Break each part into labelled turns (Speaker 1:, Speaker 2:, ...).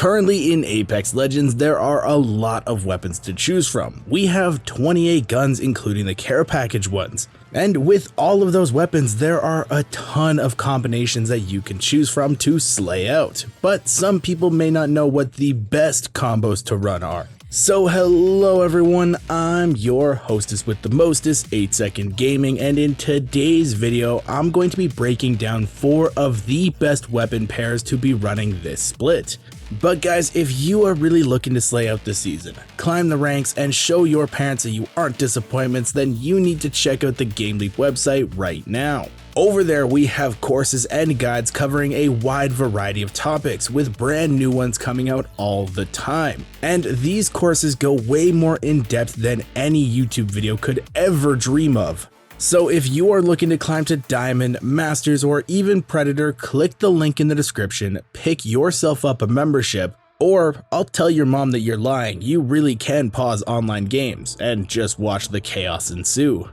Speaker 1: Currently in Apex Legends, there are a lot of weapons to choose from. We have 28 guns including the care package ones. And with all of those weapons, there are a ton of combinations that you can choose from to slay out. But some people may not know what the best combos to run are. So hello everyone, I'm your hostess with the mostest, 8-Second Gaming, and in today's video, I'm going to be breaking down 4 of the best weapon pairs to be running this split. But guys, if you are really looking to slay out this season, climb the ranks, and show your parents that you aren't disappointments, then you need to check out the GameLeap website right now. Over there, we have courses and guides covering a wide variety of topics, with brand new ones coming out all the time. And these courses go way more in depth than any YouTube video could ever dream of. So if you are looking to climb to Diamond, Masters, or even Predator, click the link in the description, pick yourself up a membership, or I'll tell your mom that you're lying, you really can pause online games and just watch the chaos ensue.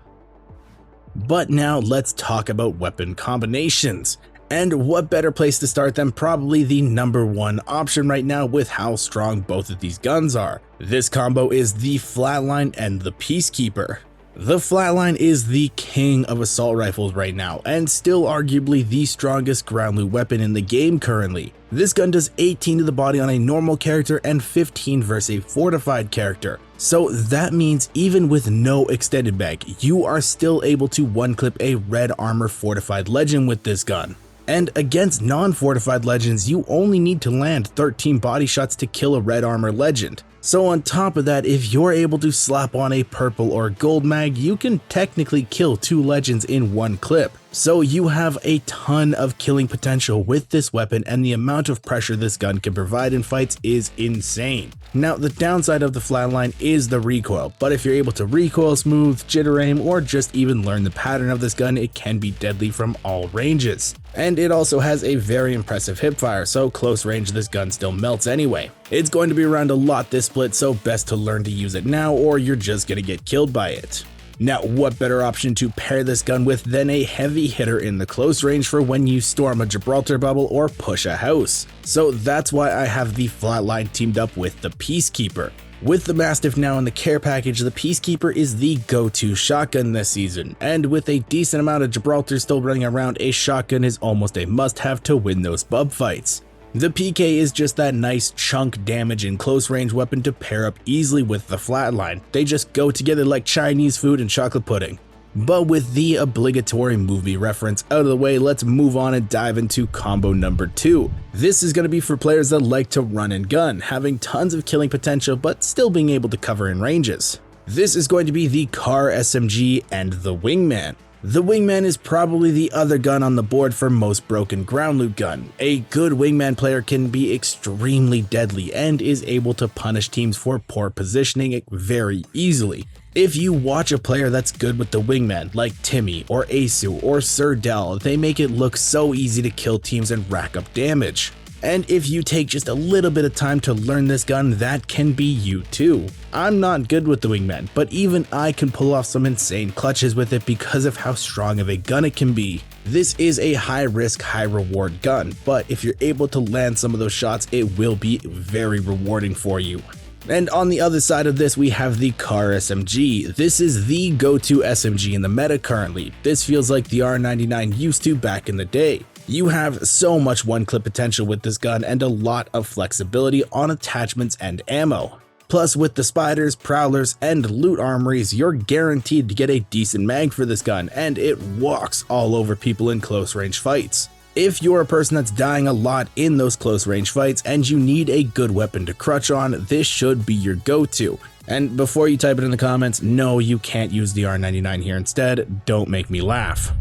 Speaker 1: But now let's talk about weapon combinations. And what better place to start than probably the #1 option right now with how strong both of these guns are. This combo is the Flatline and the Peacekeeper. The Flatline is the king of assault rifles right now, and still arguably the strongest ground loot weapon in the game currently. This gun does 18 to the body on a normal character and 15 versus a fortified character. So that means even with no extended mag, you are still able to one-clip a red armor fortified legend with this gun. And against non-fortified legends, you only need to land 13 body shots to kill a red armor legend. So on top of that, if you're able to slap on a purple or gold mag, you can technically kill 2 legends in one clip. So you have a ton of killing potential with this weapon, and the amount of pressure this gun can provide in fights is insane. Now the downside of the Flatline is the recoil, but if you're able to recoil smooth, jitter aim, or just even learn the pattern of this gun, it can be deadly from all ranges. And it also has a very impressive hipfire, so close range this gun still melts anyway. It's going to be around a lot this split, so best to learn to use it now or you're just gonna get killed by it. Now what better option to pair this gun with than a heavy hitter in the close range for when you storm a Gibraltar bubble or push a house. So that's why I have the Flatline teamed up with the Peacekeeper. With the Mastiff now in the care package, the Peacekeeper is the go-to shotgun this season, and with a decent amount of Gibraltar still running around, a shotgun is almost a must-have to win those bub fights. The PK is just that nice chunk damage and close range weapon to pair up easily with the Flatline. They just go together like Chinese food and chocolate pudding. But with the obligatory movie reference out of the way, let's move on and dive into combo number 2. This is going to be for players that like to run and gun, having tons of killing potential but still being able to cover in ranges. This is going to be the Car SMG and the Wingman. The Wingman is probably the other gun on the board for most broken ground loot gun. A good Wingman player can be extremely deadly and is able to punish teams for poor positioning very easily. If you watch a player that's good with the Wingman, like Timmy or Asu or Sir Del, they make it look so easy to kill teams and rack up damage. And if you take just a little bit of time to learn this gun, that can be you too. I'm not good with the Wingman, but even I can pull off some insane clutches with it because of how strong of a gun it can be. This is a high risk, high reward gun, but if you're able to land some of those shots, it will be very rewarding for you. And on the other side of this, we have the Car SMG. This is the go-to SMG in the meta currently. This feels like the R99 used to back in the day. You have so much one-clip potential with this gun and a lot of flexibility on attachments and ammo. Plus with the spiders, prowlers, and loot armories, you're guaranteed to get a decent mag for this gun, and it walks all over people in close range fights. If you're a person that's dying a lot in those close range fights and you need a good weapon to crutch on, this should be your go-to. And before you type it in the comments, no, you can't use the R99 here instead, don't make me laugh.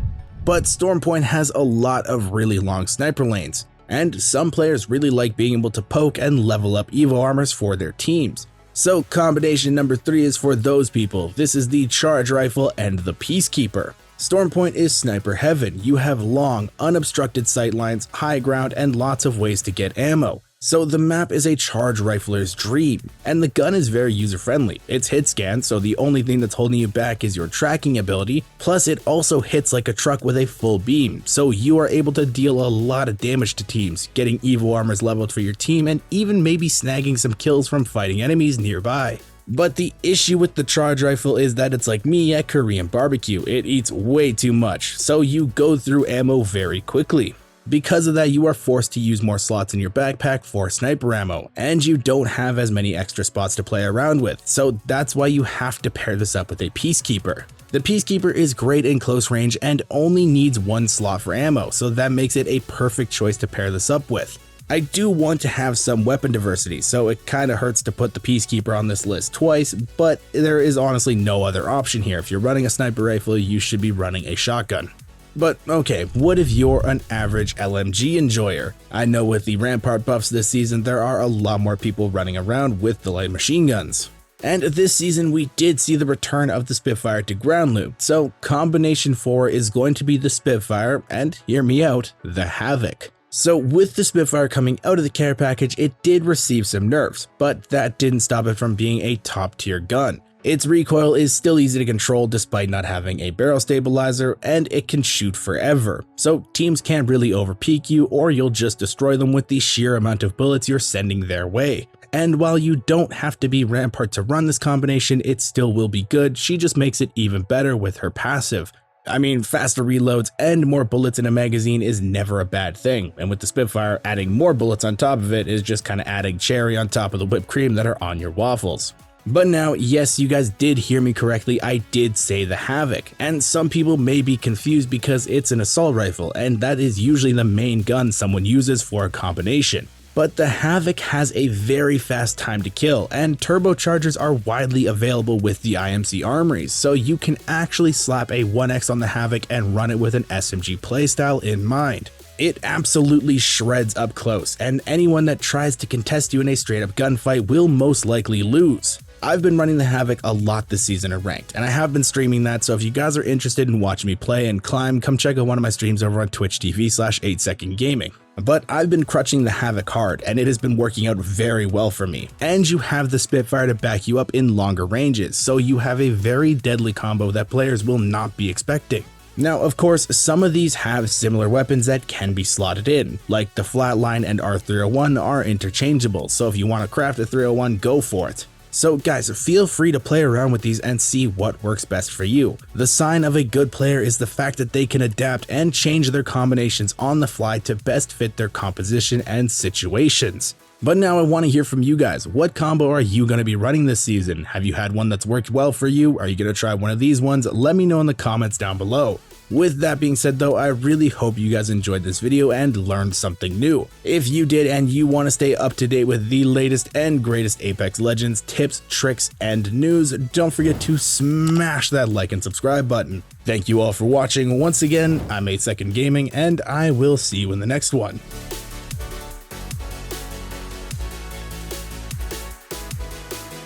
Speaker 1: But Stormpoint has a lot of really long sniper lanes, and some players really like being able to poke and level up Evo armors for their teams. So combination number 3 is for those people. This is the Charge Rifle and the Peacekeeper. Storm Point is sniper heaven. You have long, unobstructed sightlines, high ground, and lots of ways to get ammo. So the map is a charge rifler's dream, and the gun is very user-friendly. It's hit scan, so the only thing that's holding you back is your tracking ability, plus it also hits like a truck with a full beam, so you are able to deal a lot of damage to teams, getting Evo armors leveled for your team, and even maybe snagging some kills from fighting enemies nearby. But the issue with the charge rifle is that it's like me at Korean barbecue, it eats way too much, so you go through ammo very quickly. Because of that, you are forced to use more slots in your backpack for sniper ammo, and you don't have as many extra spots to play around with, so that's why you have to pair this up with a Peacekeeper. The Peacekeeper is great in close range and only needs one slot for ammo, so that makes it a perfect choice to pair this up with. I do want to have some weapon diversity, so it kinda hurts to put the Peacekeeper on this list twice, but there is honestly no other option here. If you're running a sniper rifle, you should be running a shotgun. But okay, what if you're an average LMG enjoyer? I know with the Rampart buffs this season, there are a lot more people running around with the light machine guns. And this season we did see the return of the Spitfire to ground loot, so combination 4 is going to be the Spitfire and, hear me out, the Havoc. So with the Spitfire coming out of the care package, it did receive some nerfs, but that didn't stop it from being a top tier gun. Its recoil is still easy to control despite not having a barrel stabilizer, and it can shoot forever, so teams can't really overpeak you or you'll just destroy them with the sheer amount of bullets you're sending their way. And while you don't have to be Rampart to run this combination, it still will be good. She just makes it even better with her passive. I mean, faster reloads and more bullets in a magazine is never a bad thing, and with the Spitfire, adding more bullets on top of it is just kinda adding cherry on top of the whipped cream that are on your waffles. But now, yes, you guys did hear me correctly, I did say the Havoc, and some people may be confused because it's an assault rifle, and that is usually the main gun someone uses for a combination. But the Havoc has a very fast time to kill, and turbochargers are widely available with the IMC armories, so you can actually slap a 1x on the Havoc and run it with an SMG playstyle in mind. It absolutely shreds up close, and anyone that tries to contest you in a straight up gunfight will most likely lose. I've been running the Havoc a lot this season in ranked, and I have been streaming that, so if you guys are interested in watching me play and climb, come check out one of my streams over on Twitch TV/8secondgaming. But I've been crutching the Havoc hard, and it has been working out very well for me. And you have the Spitfire to back you up in longer ranges, so you have a very deadly combo that players will not be expecting. Now, of course, some of these have similar weapons that can be slotted in, like the Flatline and R301 are interchangeable, so if you want to craft a 301, go for it. So guys, feel free to play around with these and see what works best for you. The sign of a good player is the fact that they can adapt and change their combinations on the fly to best fit their composition and situations. But now I want to hear from you guys. What combo are you going to be running this season? Have you had one that's worked well for you? Are you going to try one of these ones? Let me know in the comments down below. With that being said though, I really hope you guys enjoyed this video and learned something new. If you did and you want to stay up to date with the latest and greatest Apex Legends tips, tricks, and news, don't forget to smash that like and subscribe button. Thank you all for watching. Once again, I'm 8secondgaming, and I will see you in the next one.